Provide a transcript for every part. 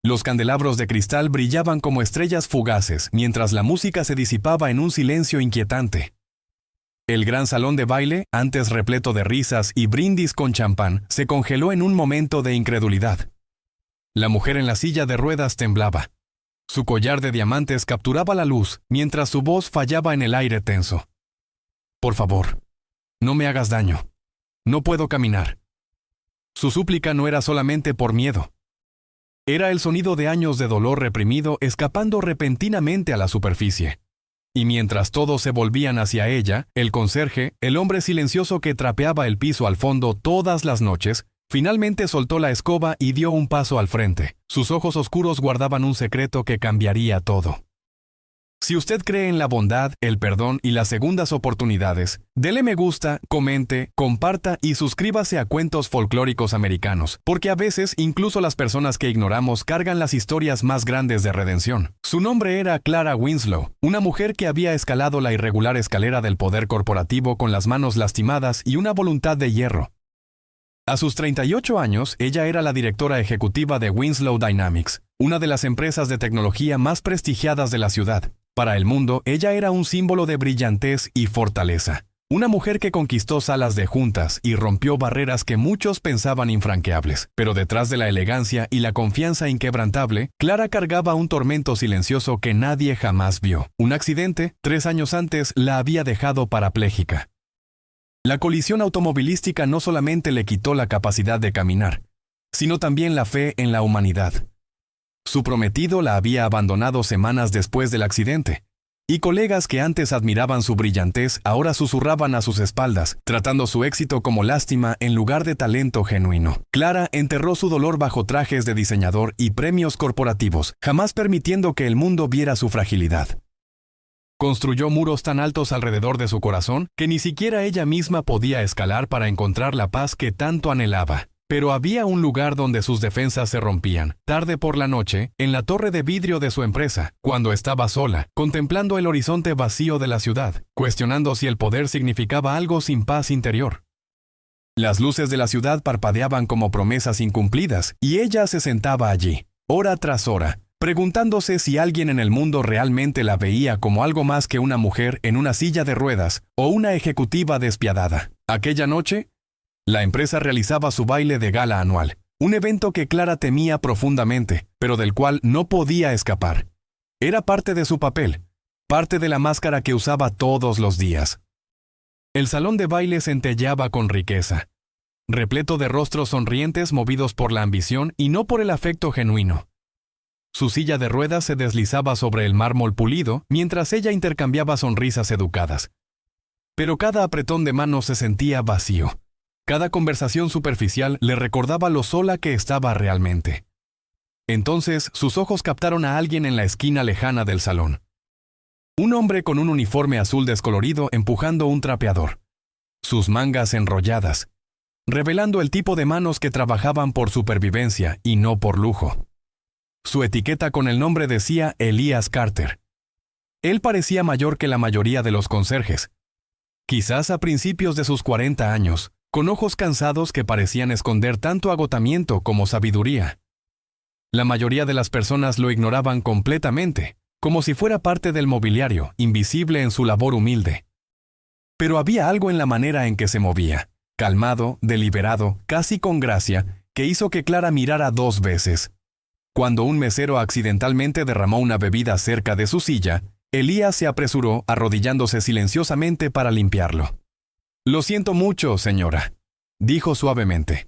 Los candelabros de cristal brillaban como estrellas fugaces, mientras la música se disipaba en un silencio inquietante. El gran salón de baile, antes repleto de risas y brindis con champán, se congeló en un momento de incredulidad. La mujer en la silla de ruedas temblaba. Su collar de diamantes capturaba la luz, mientras su voz fallaba en el aire tenso. «Por favor, no me hagas daño. No puedo caminar». Su súplica no era solamente por miedo. Era el sonido de años de dolor reprimido escapando repentinamente a la superficie. Y mientras todos se volvían hacia ella, el conserje, el hombre silencioso que trapeaba el piso al fondo todas las noches, finalmente soltó la escoba y dio un paso al frente. Sus ojos oscuros guardaban un secreto que cambiaría todo. Si usted cree en la bondad, el perdón y las segundas oportunidades, dele me gusta, comente, comparta y suscríbase a Cuentos Folclóricos Americanos, porque a veces incluso las personas que ignoramos cargan las historias más grandes de redención. Su nombre era Clara Winslow, una mujer que había escalado la irregular escalera del poder corporativo con las manos lastimadas y una voluntad de hierro. A sus 38 años, ella era la directora ejecutiva de Winslow Dynamics, una de las empresas de tecnología más prestigiadas de la ciudad. Para el mundo, ella era un símbolo de brillantez y fortaleza. Una mujer que conquistó salas de juntas y rompió barreras que muchos pensaban infranqueables. Pero detrás de la elegancia y la confianza inquebrantable, Clara cargaba un tormento silencioso que nadie jamás vio. Un accidente, 3 años antes, la había dejado parapléjica. La colisión automovilística no solamente le quitó la capacidad de caminar, sino también la fe en la humanidad. Su prometido la había abandonado semanas después del accidente, y colegas que antes admiraban su brillantez ahora susurraban a sus espaldas, tratando su éxito como lástima en lugar de talento genuino. Clara enterró su dolor bajo trajes de diseñador y premios corporativos, jamás permitiendo que el mundo viera su fragilidad. Construyó muros tan altos alrededor de su corazón que ni siquiera ella misma podía escalar para encontrar la paz que tanto anhelaba. Pero había un lugar donde sus defensas se rompían, tarde por la noche, en la torre de vidrio de su empresa, cuando estaba sola, contemplando el horizonte vacío de la ciudad, cuestionando si el poder significaba algo sin paz interior. Las luces de la ciudad parpadeaban como promesas incumplidas, y ella se sentaba allí, hora tras hora, preguntándose si alguien en el mundo realmente la veía como algo más que una mujer en una silla de ruedas o una ejecutiva despiadada. Aquella noche, la empresa realizaba su baile de gala anual, un evento que Clara temía profundamente, pero del cual no podía escapar. Era parte de su papel, parte de la máscara que usaba todos los días. El salón de baile centelleaba con riqueza, repleto de rostros sonrientes movidos por la ambición y no por el afecto genuino. Su silla de ruedas se deslizaba sobre el mármol pulido mientras ella intercambiaba sonrisas educadas. Pero cada apretón de manos se sentía vacío. Cada conversación superficial le recordaba lo sola que estaba realmente. Entonces, sus ojos captaron a alguien en la esquina lejana del salón. Un hombre con un uniforme azul descolorido empujando un trapeador. Sus mangas enrolladas, revelando el tipo de manos que trabajaban por supervivencia y no por lujo. Su etiqueta con el nombre decía Elías Carter. Él parecía mayor que la mayoría de los conserjes. Quizás a principios de sus 40 años, con ojos cansados que parecían esconder tanto agotamiento como sabiduría. La mayoría de las personas lo ignoraban completamente, como si fuera parte del mobiliario, invisible en su labor humilde. Pero había algo en la manera en que se movía, calmado, deliberado, casi con gracia, que hizo que Clara mirara 2 veces. Cuando un mesero accidentalmente derramó una bebida cerca de su silla, Elías se apresuró, arrodillándose silenciosamente para limpiarlo. «Lo siento mucho, señora», dijo suavemente.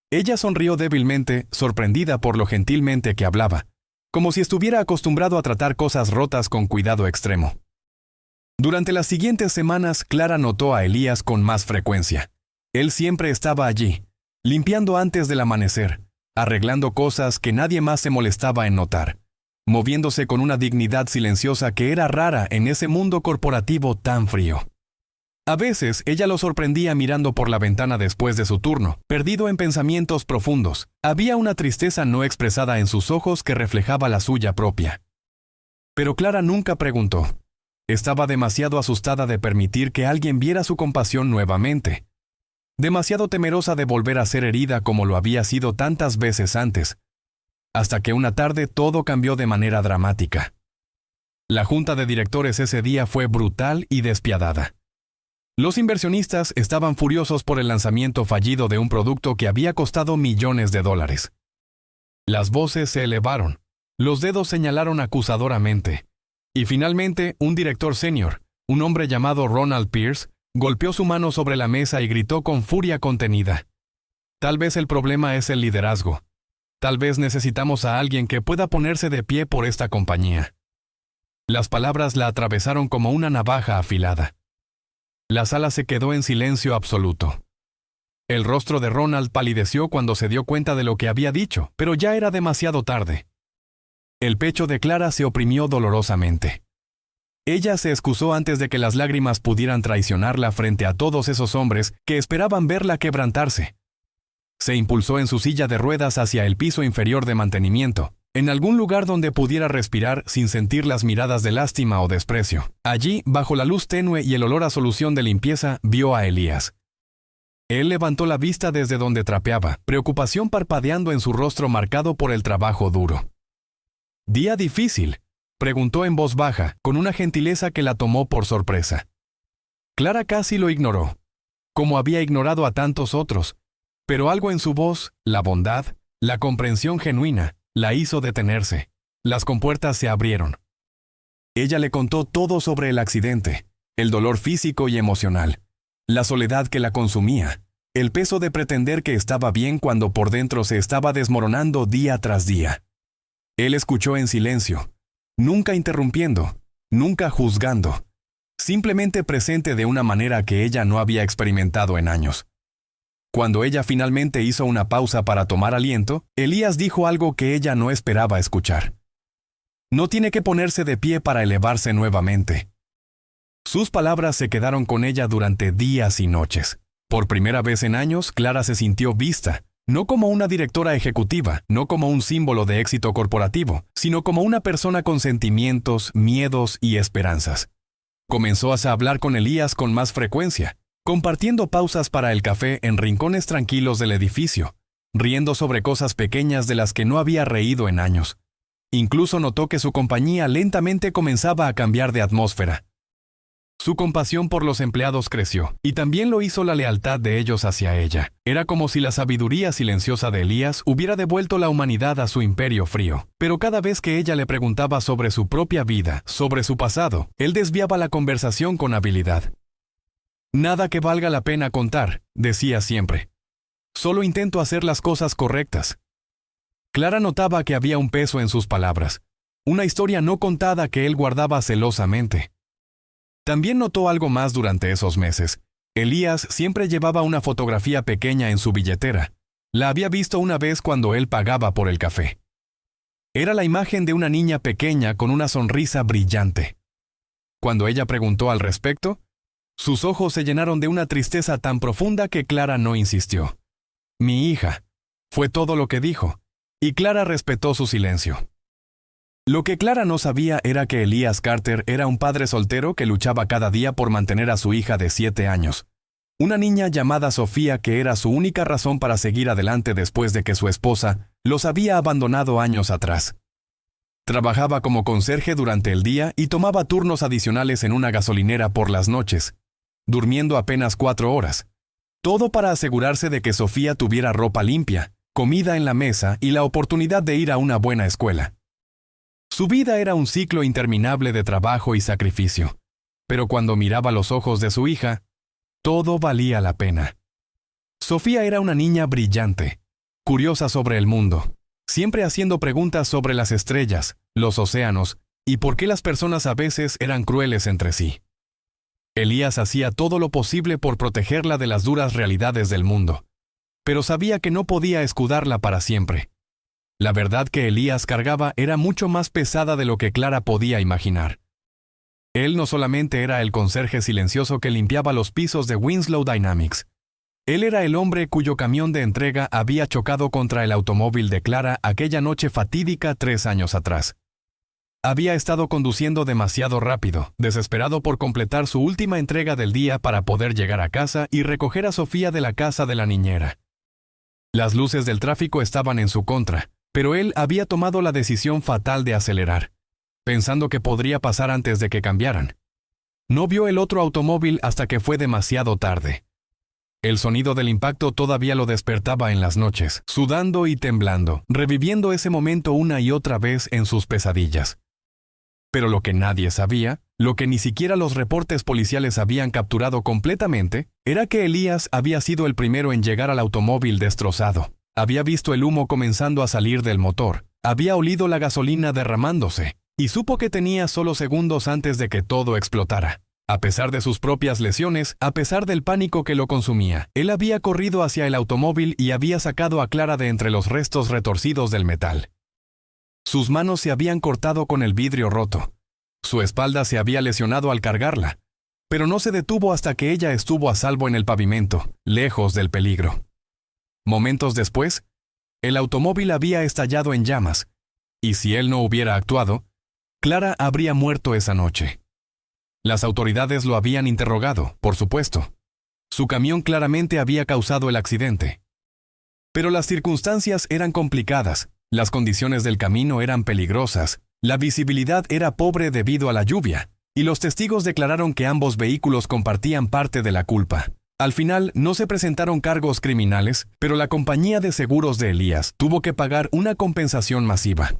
Ella sonrió débilmente, sorprendida por lo gentilmente que hablaba, como si estuviera acostumbrado a tratar cosas rotas con cuidado extremo. Durante las siguientes semanas, Clara notó a Elías con más frecuencia. Él siempre estaba allí, limpiando antes del amanecer, arreglando cosas que nadie más se molestaba en notar, moviéndose con una dignidad silenciosa que era rara en ese mundo corporativo tan frío. A veces, ella lo sorprendía mirando por la ventana después de su turno, perdido en pensamientos profundos. Había una tristeza no expresada en sus ojos que reflejaba la suya propia. Pero Clara nunca preguntó. Estaba demasiado asustada de permitir que alguien viera su compasión nuevamente. Demasiado temerosa de volver a ser herida como lo había sido tantas veces antes. hasta que una tarde todo cambió de manera dramática. La junta de directores ese día fue brutal y despiadada. Los inversionistas estaban furiosos por el lanzamiento fallido de un producto que había costado millones de dólares. Las voces se elevaron, los dedos señalaron acusadoramente, y finalmente un director senior, un hombre llamado Ronald Pierce, golpeó su mano sobre la mesa y gritó con furia contenida: «Tal vez el problema es el liderazgo. Tal vez necesitamos a alguien que pueda ponerse de pie por esta compañía». Las palabras la atravesaron como una navaja afilada. La sala se quedó en silencio absoluto. El rostro de Ronald palideció cuando se dio cuenta de lo que había dicho, pero ya era demasiado tarde. El pecho de Clara se oprimió dolorosamente. Ella se excusó antes de que las lágrimas pudieran traicionarla frente a todos esos hombres que esperaban verla quebrantarse. Se impulsó en su silla de ruedas hacia el piso inferior de mantenimiento, en algún lugar donde pudiera respirar sin sentir las miradas de lástima o desprecio. Allí, bajo la luz tenue y el olor a solución de limpieza, vio a Elías. Él levantó la vista desde donde trapeaba, preocupación parpadeando en su rostro marcado por el trabajo duro. «¿Día difícil?», preguntó en voz baja, con una gentileza que la tomó por sorpresa. Clara casi lo ignoró, como había ignorado a tantos otros, pero algo en su voz, la bondad, la comprensión genuina, la hizo detenerse. Las compuertas se abrieron. Ella le contó todo sobre el accidente, el dolor físico y emocional, la soledad que la consumía, el peso de pretender que estaba bien cuando por dentro se estaba desmoronando día tras día. Él escuchó en silencio, nunca interrumpiendo, nunca juzgando, simplemente presente de una manera que ella no había experimentado en años. Cuando ella finalmente hizo una pausa para tomar aliento, Elías dijo algo que ella no esperaba escuchar. «No tiene que ponerse de pie para elevarse nuevamente». Sus palabras se quedaron con ella durante días y noches. Por primera vez en años, Clara se sintió vista, no como una directora ejecutiva, no como un símbolo de éxito corporativo, sino como una persona con sentimientos, miedos y esperanzas. Comenzó a hablar con Elías con más frecuencia, compartiendo pausas para el café en rincones tranquilos del edificio, riendo sobre cosas pequeñas de las que no había reído en años. Incluso notó que su compañía lentamente comenzaba a cambiar de atmósfera. Su compasión por los empleados creció, y también lo hizo la lealtad de ellos hacia ella. Era como si la sabiduría silenciosa de Elías hubiera devuelto la humanidad a su imperio frío. Pero cada vez que ella le preguntaba sobre su propia vida, sobre su pasado, él desviaba la conversación con habilidad. «Nada que valga la pena contar», decía siempre. «Solo intento hacer las cosas correctas». Clara notaba que había un peso en sus palabras, una historia no contada que él guardaba celosamente. También notó algo más durante esos meses. Elías siempre llevaba una fotografía pequeña en su billetera. La había visto una vez cuando él pagaba por el café. Era la imagen de una niña pequeña con una sonrisa brillante. Cuando ella preguntó al respecto, sus ojos se llenaron de una tristeza tan profunda que Clara no insistió. «Mi hija», fue todo lo que dijo, y Clara respetó su silencio. Lo que Clara no sabía era que Elías Carter era un padre soltero que luchaba cada día por mantener a su hija de 7 años. Una niña llamada Sofía que era su única razón para seguir adelante después de que su esposa los había abandonado años atrás. Trabajaba como conserje durante el día y tomaba turnos adicionales en una gasolinera por las noches, durmiendo apenas 4 horas. Todo para asegurarse de que Sofía tuviera ropa limpia, comida en la mesa y la oportunidad de ir a una buena escuela. Su vida era un ciclo interminable de trabajo y sacrificio, pero cuando miraba los ojos de su hija, todo valía la pena. Sofía era una niña brillante, curiosa sobre el mundo, siempre haciendo preguntas sobre las estrellas, los océanos y por qué las personas a veces eran crueles entre sí. Elías hacía todo lo posible por protegerla de las duras realidades del mundo, pero sabía que no podía escudarla para siempre. La verdad que Elías cargaba era mucho más pesada de lo que Clara podía imaginar. Él no solamente era el conserje silencioso que limpiaba los pisos de Winslow Dynamics. Él era el hombre cuyo camión de entrega había chocado contra el automóvil de Clara aquella noche fatídica 3 años atrás. Había estado conduciendo demasiado rápido, desesperado por completar su última entrega del día para poder llegar a casa y recoger a Sofía de la casa de la niñera. Las luces del tráfico estaban en su contra, Pero él había tomado la decisión fatal de acelerar, pensando que podría pasar antes de que cambiaran. No vio el otro automóvil hasta que fue demasiado tarde. El sonido del impacto todavía lo despertaba en las noches, sudando y temblando, reviviendo ese momento una y otra vez en sus pesadillas. Pero lo que nadie sabía, lo que ni siquiera los reportes policiales habían capturado completamente, era que Elías había sido el primero en llegar al automóvil destrozado. Había visto el humo comenzando a salir del motor, había olido la gasolina derramándose, y supo que tenía solo segundos antes de que todo explotara. A pesar de sus propias lesiones, a pesar del pánico que lo consumía, él había corrido hacia el automóvil y había sacado a Clara de entre los restos retorcidos del metal. Sus manos se habían cortado con el vidrio roto. Su espalda se había lesionado al cargarla, pero no se detuvo hasta que ella estuvo a salvo en el pavimento, lejos del peligro. Momentos después, el automóvil había estallado en llamas, y si él no hubiera actuado, Clara habría muerto esa noche. Las autoridades lo habían interrogado, por supuesto. Su camión claramente había causado el accidente. Pero las circunstancias eran complicadas, las condiciones del camino eran peligrosas, la visibilidad era pobre debido a la lluvia, y los testigos declararon que ambos vehículos compartían parte de la culpa. Al final, no se presentaron cargos criminales, pero la compañía de seguros de Elías tuvo que pagar una compensación masiva.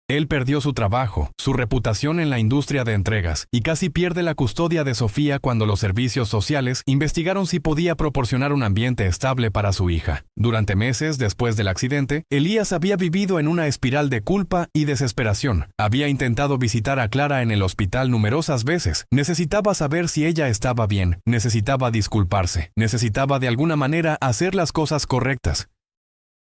Él perdió su trabajo, su reputación en la industria de entregas, y casi pierde la custodia de Sofía cuando los servicios sociales investigaron si podía proporcionar un ambiente estable para su hija. Durante meses después del accidente, Elías había vivido en una espiral de culpa y desesperación. Había intentado visitar a Clara en el hospital numerosas veces. Necesitaba saber si ella estaba bien, necesitaba disculparse, necesitaba de alguna manera hacer las cosas correctas.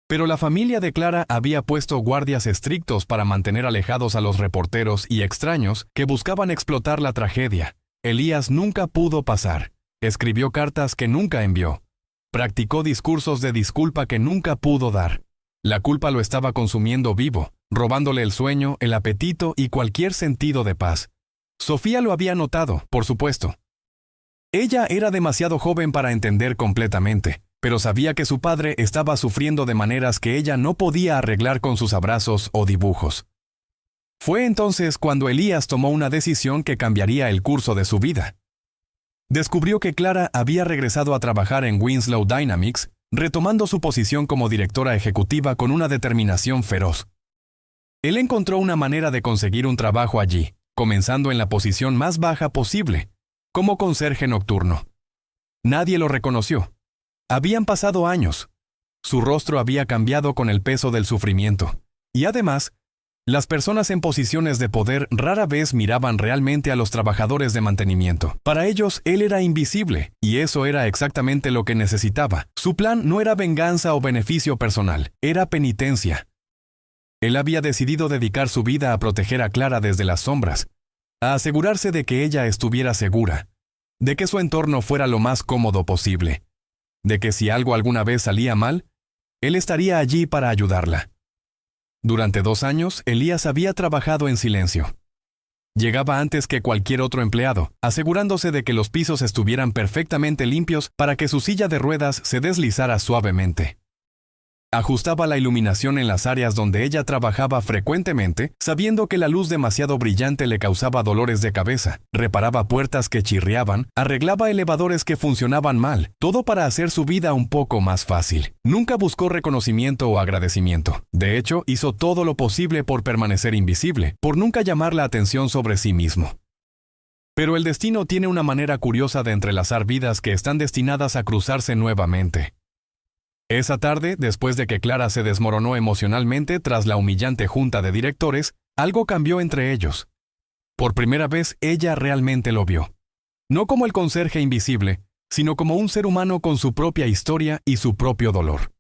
Pero la familia de Clara había puesto guardias estrictos para mantener alejados a los reporteros y extraños que buscaban explotar la tragedia. Elías nunca pudo pasar. Escribió cartas que nunca envió. Practicó discursos de disculpa que nunca pudo dar. La culpa lo estaba consumiendo vivo, robándole el sueño, el apetito y cualquier sentido de paz. Sofía lo había notado, por supuesto. Ella era demasiado joven para entender completamente, pero sabía que su padre estaba sufriendo de maneras que ella no podía arreglar con sus abrazos o dibujos. Fue entonces cuando Elías tomó una decisión que cambiaría el curso de su vida. Descubrió que Clara había regresado a trabajar en Winslow Dynamics, retomando su posición como directora ejecutiva con una determinación feroz. Él encontró una manera de conseguir un trabajo allí, comenzando en la posición más baja posible, como conserje nocturno. Nadie lo reconoció. Habían pasado años. Su rostro había cambiado con el peso del sufrimiento. Y además, las personas en posiciones de poder rara vez miraban realmente a los trabajadores de mantenimiento. Para ellos, él era invisible, y eso era exactamente lo que necesitaba. Su plan no era venganza o beneficio personal, era penitencia. Él había decidido dedicar su vida a proteger a Clara desde las sombras, a asegurarse de que ella estuviera segura, de que su entorno fuera lo más cómodo posible, de que si algo alguna vez salía mal, él estaría allí para ayudarla. Durante 2 años, Elías había trabajado en silencio. Llegaba antes que cualquier otro empleado, asegurándose de que los pisos estuvieran perfectamente limpios para que su silla de ruedas se deslizara suavemente. Ajustaba la iluminación en las áreas donde ella trabajaba frecuentemente, sabiendo que la luz demasiado brillante le causaba dolores de cabeza. Reparaba puertas que chirriaban, arreglaba elevadores que funcionaban mal, todo para hacer su vida un poco más fácil. Nunca buscó reconocimiento o agradecimiento. De hecho, hizo todo lo posible por permanecer invisible, por nunca llamar la atención sobre sí mismo. Pero el destino tiene una manera curiosa de entrelazar vidas que están destinadas a cruzarse nuevamente. Esa tarde, después de que Clara se desmoronó emocionalmente tras la humillante junta de directores, algo cambió entre ellos. Por primera vez, ella realmente lo vio. No como el conserje invisible, sino como un ser humano con su propia historia y su propio dolor.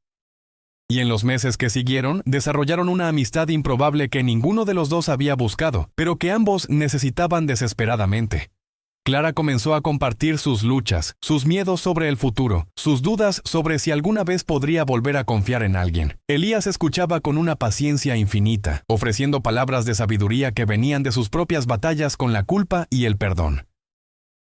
Y en los meses que siguieron, desarrollaron una amistad improbable que ninguno de los dos había buscado, pero que ambos necesitaban desesperadamente. Clara comenzó a compartir sus luchas, sus miedos sobre el futuro, sus dudas sobre si alguna vez podría volver a confiar en alguien. Elías escuchaba con una paciencia infinita, ofreciendo palabras de sabiduría que venían de sus propias batallas con la culpa y el perdón.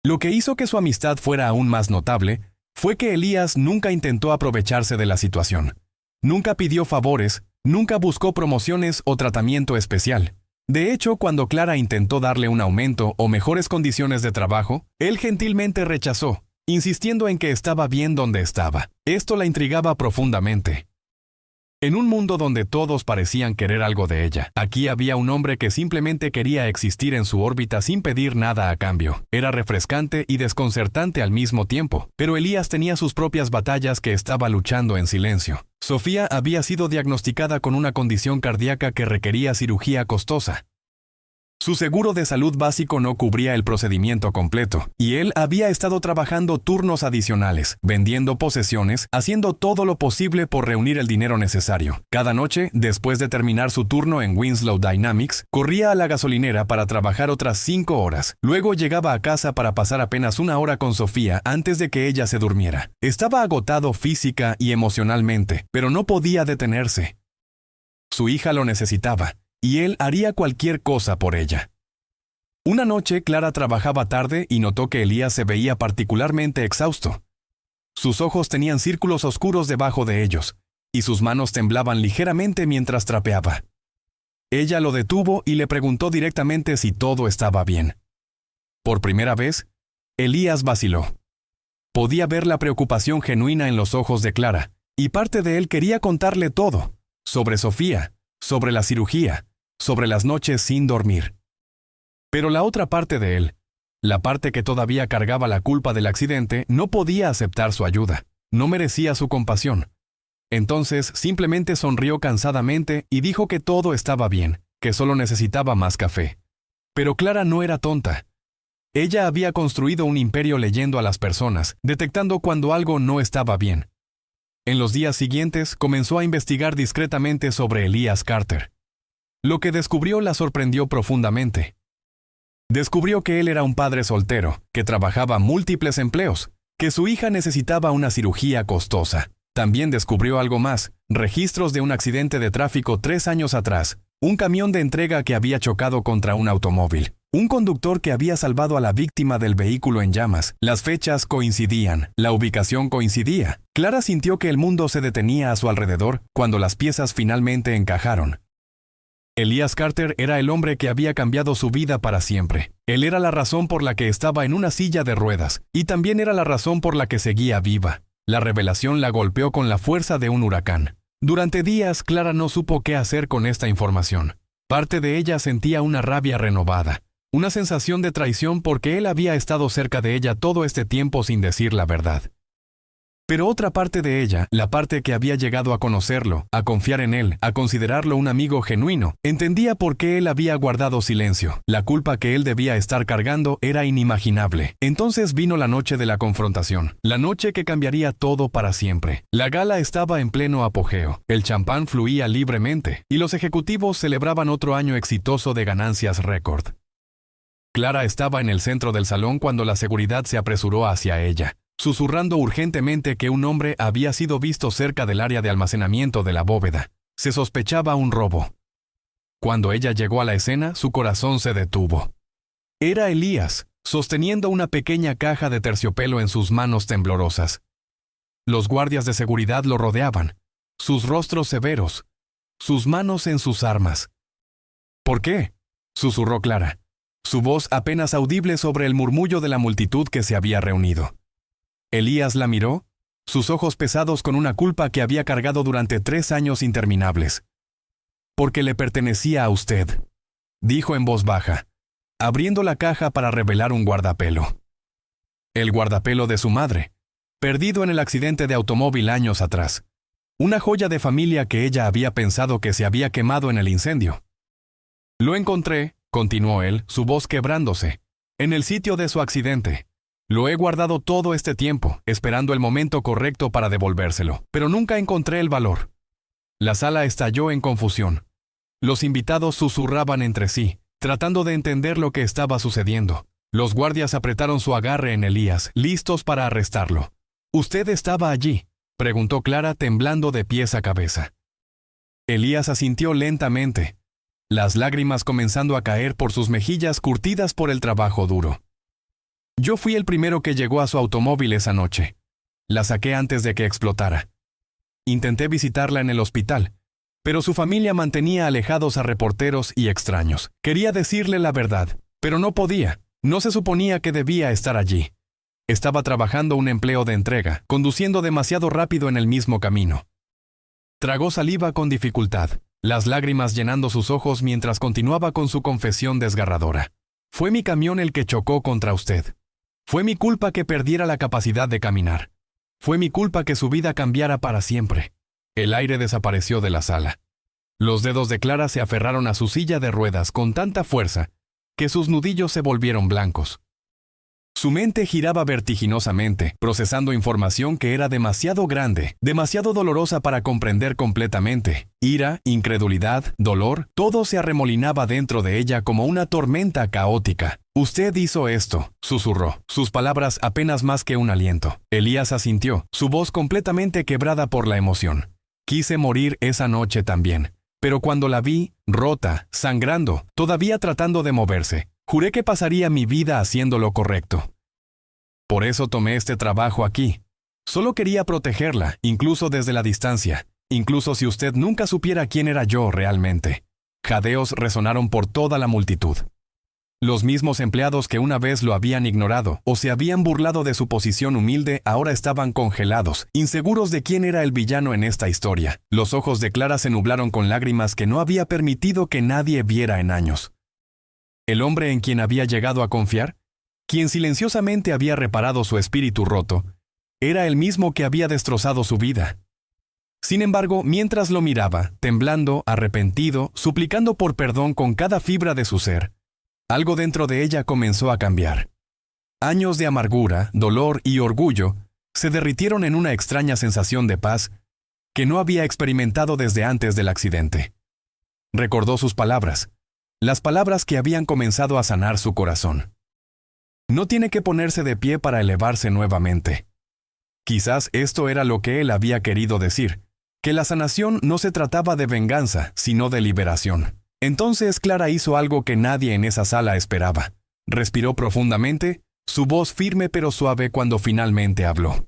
Lo que hizo que su amistad fuera aún más notable fue que Elías nunca intentó aprovecharse de la situación. Nunca pidió favores, Nunca buscó promociones o tratamiento especial. De hecho, cuando Clara intentó darle un aumento o mejores condiciones de trabajo, él gentilmente rechazó, insistiendo en que estaba bien donde estaba. Esto la intrigaba profundamente. En un mundo donde todos parecían querer algo de ella, aquí había un hombre que simplemente quería existir en su órbita sin pedir nada a cambio. Era refrescante y desconcertante al mismo tiempo, pero Elías tenía sus propias batallas que estaba luchando en silencio. Sofía había sido diagnosticada con una condición cardíaca que requería cirugía costosa. Su seguro de salud básico no cubría el procedimiento completo, y él había estado trabajando turnos adicionales, vendiendo posesiones, haciendo todo lo posible por reunir el dinero necesario. Cada noche, después de terminar su turno en Winslow Dynamics, corría a la gasolinera para trabajar otras 5 horas. Luego llegaba a casa para pasar apenas 1 hora con Sofía antes de que ella se durmiera. Estaba agotado física y emocionalmente, pero no podía detenerse. Su hija lo necesitaba, y él haría cualquier cosa por ella. Una noche, Clara trabajaba tarde y notó que Elías se veía particularmente exhausto. Sus ojos tenían círculos oscuros debajo de ellos, y sus manos temblaban ligeramente mientras trapeaba. Ella lo detuvo y le preguntó directamente si todo estaba bien. Por primera vez, Elías vaciló. Podía ver la preocupación genuina en los ojos de Clara, y parte de él quería contarle todo, sobre Sofía, sobre la cirugía, sobre las noches sin dormir. Pero la otra parte de él, la parte que todavía cargaba la culpa del accidente, no podía aceptar su ayuda, no merecía su compasión. Entonces simplemente sonrió cansadamente y dijo que todo estaba bien, que solo necesitaba más café. Pero Clara no era tonta. Ella había construido un imperio leyendo a las personas, detectando cuando algo no estaba bien. En los días siguientes comenzó a investigar discretamente sobre Elías Carter. Lo que descubrió la sorprendió profundamente. Descubrió que él era un padre soltero, que trabajaba múltiples empleos, que su hija necesitaba una cirugía costosa. También descubrió algo más, registros de un accidente de tráfico 3 años atrás, un camión de entrega que había chocado contra un automóvil, un conductor que había salvado a la víctima del vehículo en llamas. Las fechas coincidían, la ubicación coincidía. Clara sintió que el mundo se detenía a su alrededor cuando las piezas finalmente encajaron. Elías Carter era el hombre que había cambiado su vida para siempre. Él era la razón por la que estaba en una silla de ruedas, y también era la razón por la que seguía viva. La revelación la golpeó con la fuerza de un huracán. Durante días, Clara no supo qué hacer con esta información. Parte de ella sentía una rabia renovada, una sensación de traición porque él había estado cerca de ella todo este tiempo sin decir la verdad. Pero otra parte de ella, la parte que había llegado a conocerlo, a confiar en él, a considerarlo un amigo genuino, entendía por qué él había guardado silencio. La culpa que él debía estar cargando era inimaginable. Entonces vino la noche de la confrontación, la noche que cambiaría todo para siempre. La gala estaba en pleno apogeo, el champán fluía libremente, y los ejecutivos celebraban otro año exitoso de ganancias récord. Clara estaba en el centro del salón cuando la seguridad se apresuró hacia ella, susurrando urgentemente que un hombre había sido visto cerca del área de almacenamiento de la bóveda. Se sospechaba un robo. Cuando ella llegó a la escena, su corazón se detuvo. Era Elías, sosteniendo una pequeña caja de terciopelo en sus manos temblorosas. Los guardias de seguridad lo rodeaban, sus rostros severos, sus manos en sus armas. ¿Por qué?, susurró Clara, su voz apenas audible sobre el murmullo de la multitud que se había reunido. Elías la miró, sus ojos pesados con una culpa que había cargado durante 3 años interminables. «Porque le pertenecía a usted», dijo en voz baja, abriendo la caja para revelar un guardapelo. El guardapelo de su madre, perdido en el accidente de automóvil años atrás. Una joya de familia que ella había pensado que se había quemado en el incendio. «Lo encontré», continuó él, su voz quebrándose, «en el sitio de su accidente. Lo he guardado todo este tiempo, esperando el momento correcto para devolvérselo, pero nunca encontré el valor». La sala estalló en confusión. Los invitados susurraban entre sí, tratando de entender lo que estaba sucediendo. Los guardias apretaron su agarre en Elías, listos para arrestarlo. «¿Usted estaba allí?», preguntó Clara, temblando de pies a cabeza. Elías asintió lentamente, las lágrimas comenzando a caer por sus mejillas curtidas por el trabajo duro. «Yo fui el primero que llegó a su automóvil esa noche. La saqué antes de que explotara. Intenté visitarla en el hospital, Pero su familia mantenía alejados a reporteros y extraños. Quería decirle la verdad, pero no podía. No se suponía que debía estar allí. Estaba trabajando un empleo de entrega, conduciendo demasiado rápido en el mismo camino. Tragó saliva con dificultad, las lágrimas llenando sus ojos mientras continuaba con su confesión desgarradora. Fue mi camión el que chocó contra usted. Fue mi culpa que perdiera la capacidad de caminar. Fue mi culpa que su vida cambiara para siempre. El aire desapareció de la sala. Los dedos de Clara se aferraron a su silla de ruedas con tanta fuerza que sus nudillos se volvieron blancos. Su mente giraba vertiginosamente, procesando información que era demasiado grande, demasiado dolorosa para comprender completamente. Ira, incredulidad, dolor, todo se arremolinaba dentro de ella como una tormenta caótica. «Usted hizo esto», susurró, sus palabras apenas más que un aliento. Elías asintió, su voz completamente quebrada por la emoción. «Quise morir esa noche también, pero cuando la vi, rota, sangrando, todavía tratando de moverse, juré que pasaría mi vida haciendo lo correcto. Por eso tomé este trabajo aquí. Solo quería protegerla, incluso desde la distancia, incluso si usted nunca supiera quién era yo realmente». Jadeos resonaron por toda la multitud. Los mismos empleados que una vez lo habían ignorado o se habían burlado de su posición humilde ahora estaban congelados, inseguros de quién era el villano en esta historia. Los ojos de Clara se nublaron con lágrimas que no había permitido que nadie viera en años. ¿El hombre en quien había llegado a confiar? Quien silenciosamente había reparado su espíritu roto, era el mismo que había destrozado su vida. Sin embargo, mientras lo miraba, temblando, arrepentido, suplicando por perdón con cada fibra de su ser, algo dentro de ella comenzó a cambiar. Años de amargura, dolor y orgullo se derritieron en una extraña sensación de paz que no había experimentado desde antes del accidente. Recordó sus palabras, las palabras que habían comenzado a sanar su corazón. No tiene que ponerse de pie para elevarse nuevamente. Quizás esto era lo que él había querido decir, que la sanación no se trataba de venganza, sino de liberación. Entonces Clara hizo algo que nadie en esa sala esperaba. Respiró profundamente, su voz firme pero suave cuando finalmente habló.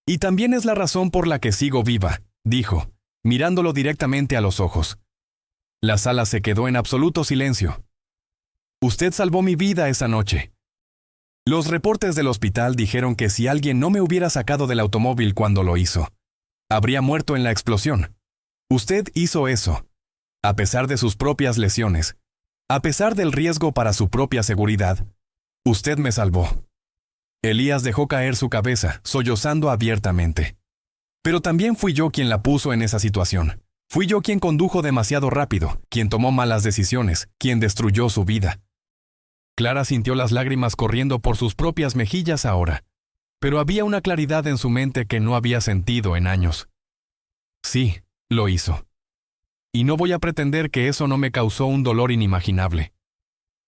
«Y también es la razón por la que sigo viva», dijo, mirándolo directamente a los ojos. La sala se quedó en absoluto silencio. «Usted salvó mi vida esa noche». Los reportes del hospital dijeron que si alguien no me hubiera sacado del automóvil cuando lo hizo, habría muerto en la explosión. Usted hizo eso. A pesar de sus propias lesiones, a pesar del riesgo para su propia seguridad, usted me salvó. Elías dejó caer su cabeza, sollozando abiertamente. Pero también fui yo quien la puso en esa situación. Fui yo quien condujo demasiado rápido, quien tomó malas decisiones, quien destruyó su vida. Clara sintió las lágrimas corriendo por sus propias mejillas ahora, pero había una claridad en su mente que no había sentido en años. Sí, lo hizo. Y no voy a pretender que eso no me causó un dolor inimaginable.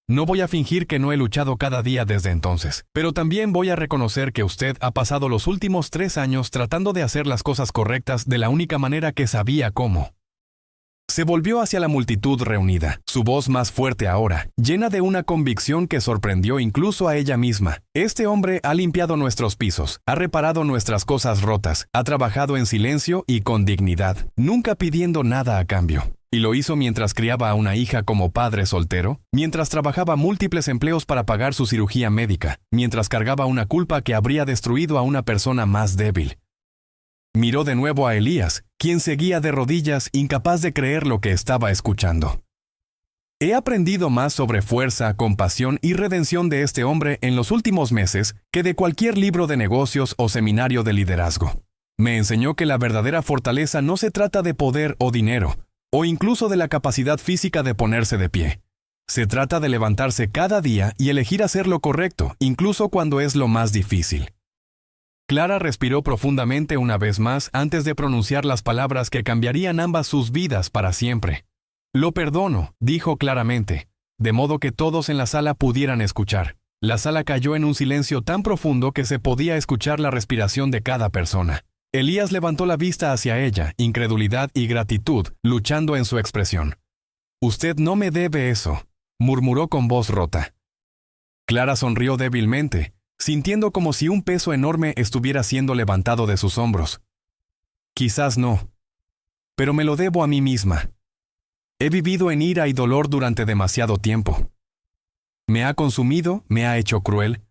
No voy a fingir que no he luchado cada día desde entonces, pero también voy a reconocer que usted ha pasado los últimos 3 años tratando de hacer las cosas correctas de la única manera que sabía cómo. Se volvió hacia la multitud reunida, su voz más fuerte ahora, llena de una convicción que sorprendió incluso a ella misma. Este hombre ha limpiado nuestros pisos, ha reparado nuestras cosas rotas, ha trabajado en silencio y con dignidad, nunca pidiendo nada a cambio. Y lo hizo mientras criaba a una hija como padre soltero, mientras trabajaba múltiples empleos para pagar su cirugía médica, mientras cargaba una culpa que habría destruido a una persona más débil. Miró de nuevo a Elías, quien seguía de rodillas, incapaz de creer lo que estaba escuchando. He aprendido más sobre fuerza, compasión y redención de este hombre en los últimos meses que de cualquier libro de negocios o seminario de liderazgo. Me enseñó que la verdadera fortaleza no se trata de poder o dinero, o incluso de la capacidad física de ponerse de pie. Se trata de levantarse cada día y elegir hacer lo correcto, incluso cuando es lo más difícil. Clara respiró profundamente una vez más antes de pronunciar las palabras que cambiarían ambas sus vidas para siempre. «Lo perdono», dijo claramente, de modo que todos en la sala pudieran escuchar. La sala cayó en un silencio tan profundo que se podía escuchar la respiración de cada persona. Elías levantó la vista hacia ella, incredulidad y gratitud, luchando en su expresión. «Usted no me debe eso», murmuró con voz rota. Clara sonrió débilmente, sintiendo como si un peso enorme estuviera siendo levantado de sus hombros. «Quizás no. pero me lo debo a mí misma. He vivido en ira y dolor durante demasiado tiempo. Me ha consumido, me ha hecho cruel,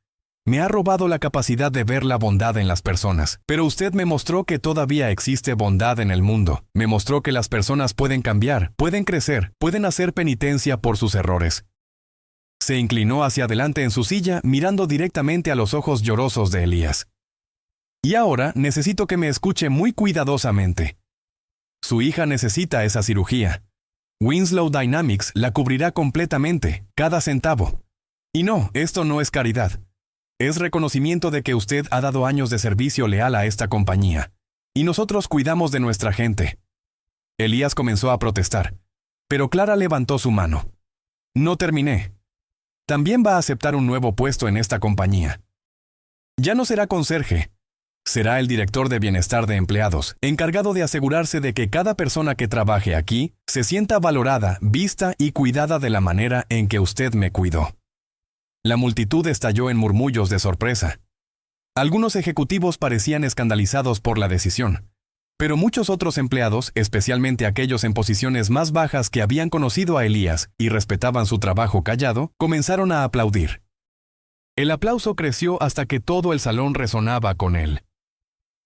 me ha robado la capacidad de ver la bondad en las personas. Pero usted me mostró que todavía existe bondad en el mundo. Me mostró que las personas pueden cambiar, pueden crecer, pueden hacer penitencia por sus errores. Se inclinó hacia adelante en su silla, mirando directamente a los ojos llorosos de Elías. Y ahora necesito que me escuche muy cuidadosamente. Su hija necesita esa cirugía. Winslow Dynamics la cubrirá completamente, cada centavo. Y no, esto no es caridad. Es reconocimiento de que usted ha dado años de servicio leal a esta compañía. Y nosotros cuidamos de nuestra gente. Elías comenzó a protestar, pero Clara levantó su mano. No terminé. También va a aceptar un nuevo puesto en esta compañía. Ya no será conserje. Será el director de bienestar de empleados, encargado de asegurarse de que cada persona que trabaje aquí se sienta valorada, vista y cuidada de la manera en que usted me cuidó. La multitud estalló en murmullos de sorpresa. Algunos ejecutivos parecían escandalizados por la decisión, pero muchos otros empleados, especialmente aquellos en posiciones más bajas que habían conocido a Elías y respetaban su trabajo callado, comenzaron a aplaudir. El aplauso creció hasta que todo el salón resonaba con él.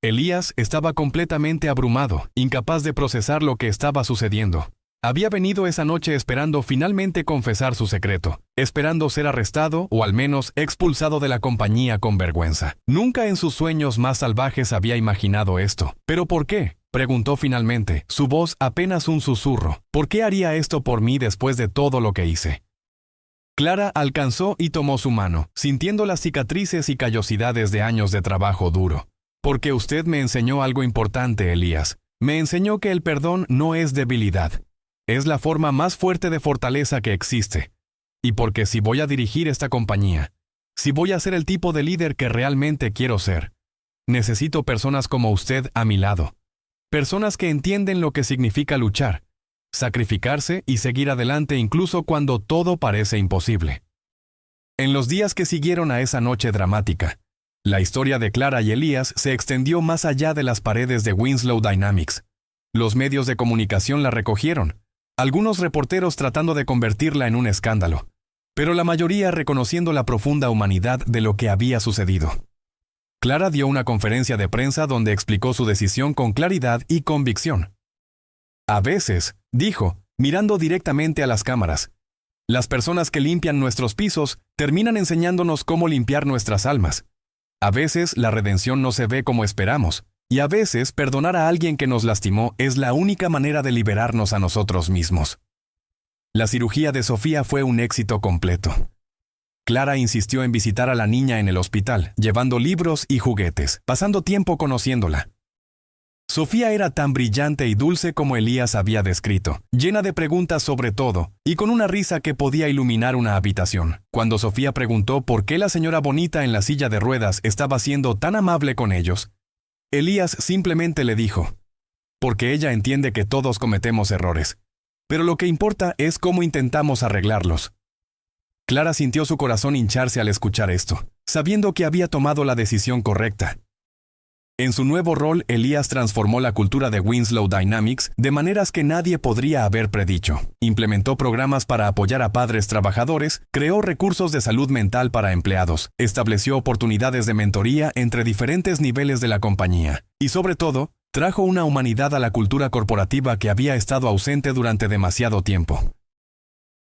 Elías estaba completamente abrumado, incapaz de procesar lo que estaba sucediendo. Había venido esa noche esperando finalmente confesar su secreto, esperando ser arrestado o al menos expulsado de la compañía con vergüenza. Nunca en sus sueños más salvajes había imaginado esto. ¿Pero por qué?, preguntó finalmente, su voz apenas un susurro. ¿Por qué haría esto por mí después de todo lo que hice? Clara alcanzó y tomó su mano, sintiendo las cicatrices y callosidades de años de trabajo duro. Porque usted me enseñó algo importante, Elías. Me enseñó que el perdón no es debilidad. Es la forma más fuerte de fortaleza que existe. Y porque si voy a dirigir esta compañía, si voy a ser el tipo de líder que realmente quiero ser, necesito personas como usted a mi lado. Personas que entienden lo que significa luchar, sacrificarse y seguir adelante incluso cuando todo parece imposible. En los días que siguieron a esa noche dramática, la historia de Clara y Elías se extendió más allá de las paredes de Winslow Dynamics. Los medios de comunicación la recogieron, algunos reporteros tratando de convertirla en un escándalo, pero la mayoría reconociendo la profunda humanidad de lo que había sucedido. Clara dio una conferencia de prensa donde explicó su decisión con claridad y convicción. A veces, dijo, mirando directamente a las cámaras, las personas que limpian nuestros pisos terminan enseñándonos cómo limpiar nuestras almas. A veces la redención no se ve como esperamos, y a veces perdonar a alguien que nos lastimó es la única manera de liberarnos a nosotros mismos. La cirugía de Sofía fue un éxito completo. Clara insistió en visitar a la niña en el hospital, llevando libros y juguetes, pasando tiempo conociéndola. Sofía era tan brillante y dulce como Elías había descrito, llena de preguntas sobre todo, y con una risa que podía iluminar una habitación. Cuando Sofía preguntó por qué la señora bonita en la silla de ruedas estaba siendo tan amable con ellos, Elías simplemente le dijo, porque ella entiende que todos cometemos errores, pero lo que importa es cómo intentamos arreglarlos. Clara sintió su corazón hincharse al escuchar esto, sabiendo que había tomado la decisión correcta. En su nuevo rol, Elías transformó la cultura de Winslow Dynamics de maneras que nadie podría haber predicho. Implementó programas para apoyar a padres trabajadores, creó recursos de salud mental para empleados, estableció oportunidades de mentoría entre diferentes niveles de la compañía, y sobre todo, trajo una humanidad a la cultura corporativa que había estado ausente durante demasiado tiempo.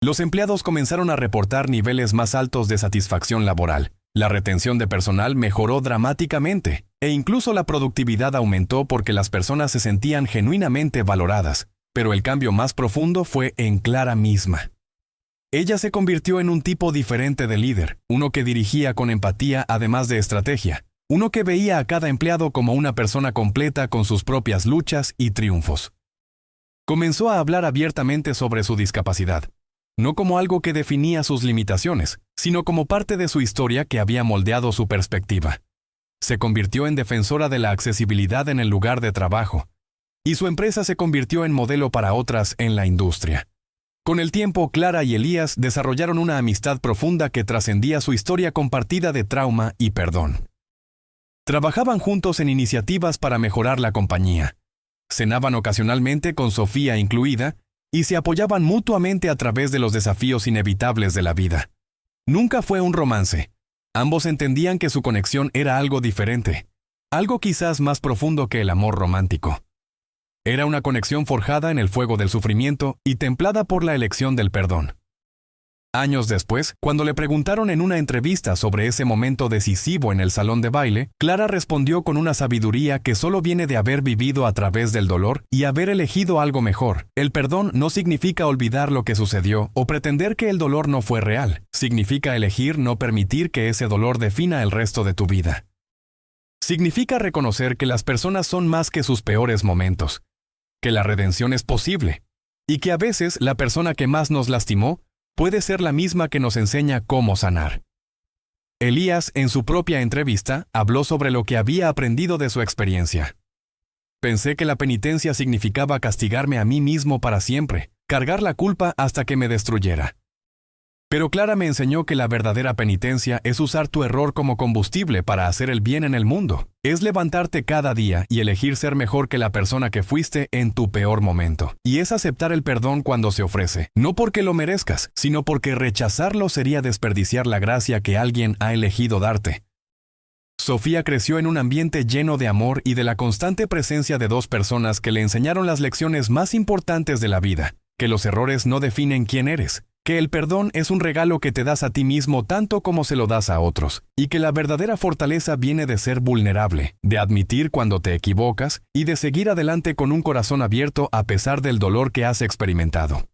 Los empleados comenzaron a reportar niveles más altos de satisfacción laboral. La retención de personal mejoró dramáticamente, e incluso la productividad aumentó porque las personas se sentían genuinamente valoradas. Pero el cambio más profundo fue en Clara misma. Ella se convirtió en un tipo diferente de líder, uno que dirigía con empatía además de estrategia, uno que veía a cada empleado como una persona completa con sus propias luchas y triunfos. Comenzó a hablar abiertamente sobre su discapacidad, no como algo que definía sus limitaciones, sino como parte de su historia que había moldeado su perspectiva. Se convirtió en defensora de la accesibilidad en el lugar de trabajo, y su empresa se convirtió en modelo para otras en la industria. Con el tiempo, Clara y Elías desarrollaron una amistad profunda que trascendía su historia compartida de trauma y perdón. Trabajaban juntos en iniciativas para mejorar la compañía, cenaban ocasionalmente con Sofía incluida, y se apoyaban mutuamente a través de los desafíos inevitables de la vida. Nunca fue un romance. Ambos entendían que su conexión era algo diferente, algo quizás más profundo que el amor romántico. Era una conexión forjada en el fuego del sufrimiento y templada por la elección del perdón. Años después, cuando le preguntaron en una entrevista sobre ese momento decisivo en el salón de baile, Clara respondió con una sabiduría que solo viene de haber vivido a través del dolor y haber elegido algo mejor. El perdón no significa olvidar lo que sucedió o pretender que el dolor no fue real. Significa elegir no permitir que ese dolor defina el resto de tu vida. Significa reconocer que las personas son más que sus peores momentos, que la redención es posible, y que a veces la persona que más nos lastimó puede ser la misma que nos enseña cómo sanar. Elías, en su propia entrevista, habló sobre lo que había aprendido de su experiencia. Pensé que la penitencia significaba castigarme a mí mismo para siempre, cargar la culpa hasta que me destruyera. Pero Clara me enseñó que la verdadera penitencia es usar tu error como combustible para hacer el bien en el mundo. Es levantarte cada día y elegir ser mejor que la persona que fuiste en tu peor momento. Y es aceptar el perdón cuando se ofrece, no porque lo merezcas, sino porque rechazarlo sería desperdiciar la gracia que alguien ha elegido darte. Sofía creció en un ambiente lleno de amor y de la constante presencia de dos personas que le enseñaron las lecciones más importantes de la vida, que los errores no definen quién eres, que el perdón es un regalo que te das a ti mismo tanto como se lo das a otros, y que la verdadera fortaleza viene de ser vulnerable, de admitir cuando te equivocas y de seguir adelante con un corazón abierto a pesar del dolor que has experimentado.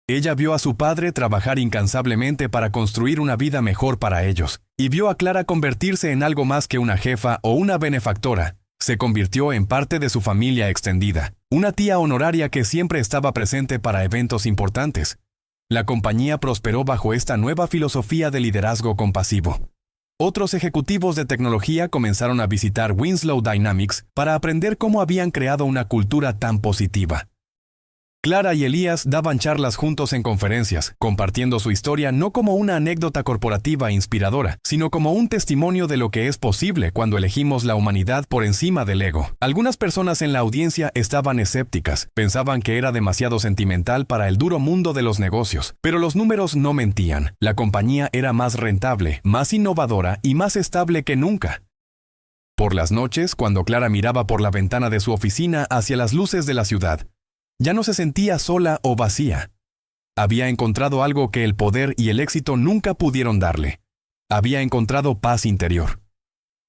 Ella vio a su padre trabajar incansablemente para construir una vida mejor para ellos, y vio a Clara convertirse en algo más que una jefa o una benefactora. Se convirtió en parte de su familia extendida, una tía honoraria que siempre estaba presente para eventos importantes. La compañía prosperó bajo esta nueva filosofía de liderazgo compasivo. Otros ejecutivos de tecnología comenzaron a visitar Winslow Dynamics para aprender cómo habían creado una cultura tan positiva. Clara y Elías daban charlas juntos en conferencias, compartiendo su historia no como una anécdota corporativa inspiradora, sino como un testimonio de lo que es posible cuando elegimos la humanidad por encima del ego. Algunas personas en la audiencia estaban escépticas, pensaban que era demasiado sentimental para el duro mundo de los negocios, pero los números no mentían. La compañía era más rentable, más innovadora y más estable que nunca. Por las noches, cuando Clara miraba por la ventana de su oficina hacia las luces de la ciudad, ya no se sentía sola o vacía. Había encontrado algo que el poder y el éxito nunca pudieron darle. Había encontrado paz interior.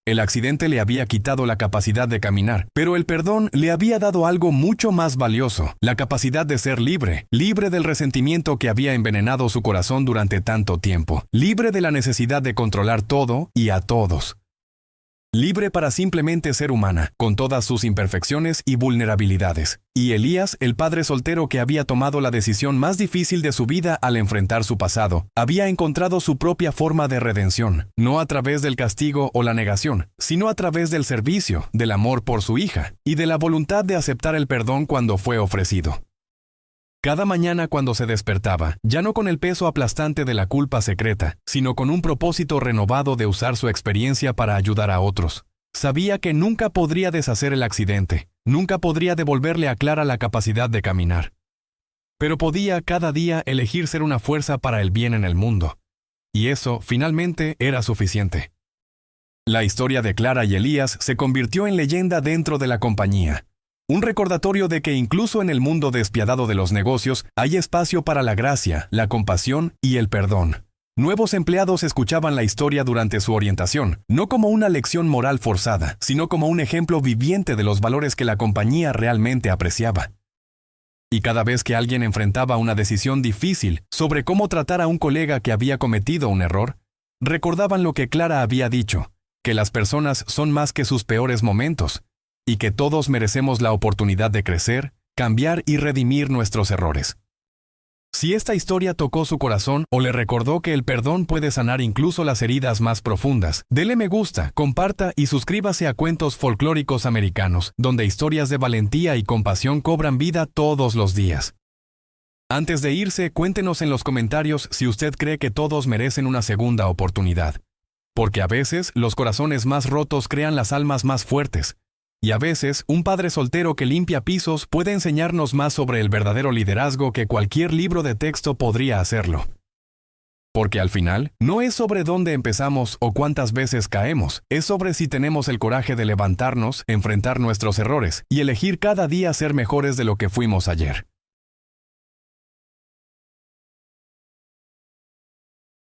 El accidente le había quitado la capacidad de caminar, pero el perdón le había dado algo mucho más valioso, la capacidad de ser libre, libre del resentimiento que había envenenado su corazón durante tanto tiempo, libre de la necesidad de controlar todo y a todos. Libre para simplemente ser humana, con todas sus imperfecciones y vulnerabilidades. Y Elías, el padre soltero que había tomado la decisión más difícil de su vida al enfrentar su pasado, había encontrado su propia forma de redención, no a través del castigo o la negación, sino a través del servicio, del amor por su hija, y de la voluntad de aceptar el perdón cuando fue ofrecido. Cada mañana cuando se despertaba, ya no con el peso aplastante de la culpa secreta, sino con un propósito renovado de usar su experiencia para ayudar a otros. Sabía que nunca podría deshacer el accidente, nunca podría devolverle a Clara la capacidad de caminar. Pero podía cada día elegir ser una fuerza para el bien en el mundo. Y eso, finalmente, era suficiente. La historia de Clara y Elías se convirtió en leyenda dentro de la compañía. Un recordatorio de que incluso en el mundo despiadado de los negocios hay espacio para la gracia, la compasión y el perdón. Nuevos empleados escuchaban la historia durante su orientación, no como una lección moral forzada, sino como un ejemplo viviente de los valores que la compañía realmente apreciaba. Y cada vez que alguien enfrentaba una decisión difícil sobre cómo tratar a un colega que había cometido un error, recordaban lo que Clara había dicho, que las personas son más que sus peores momentos, y que todos merecemos la oportunidad de crecer, cambiar y redimir nuestros errores. Si esta historia tocó su corazón o le recordó que el perdón puede sanar incluso las heridas más profundas, dele me gusta, comparta y suscríbase a Cuentos Folclóricos Americanos, donde historias de valentía y compasión cobran vida todos los días. Antes de irse, cuéntenos en los comentarios si usted cree que todos merecen una segunda oportunidad. Porque a veces los corazones más rotos crean las almas más fuertes. Y a veces, un padre soltero que limpia pisos puede enseñarnos más sobre el verdadero liderazgo que cualquier libro de texto podría hacerlo. Porque al final, no es sobre dónde empezamos o cuántas veces caemos, es sobre si tenemos el coraje de levantarnos, enfrentar nuestros errores y elegir cada día ser mejores de lo que fuimos ayer.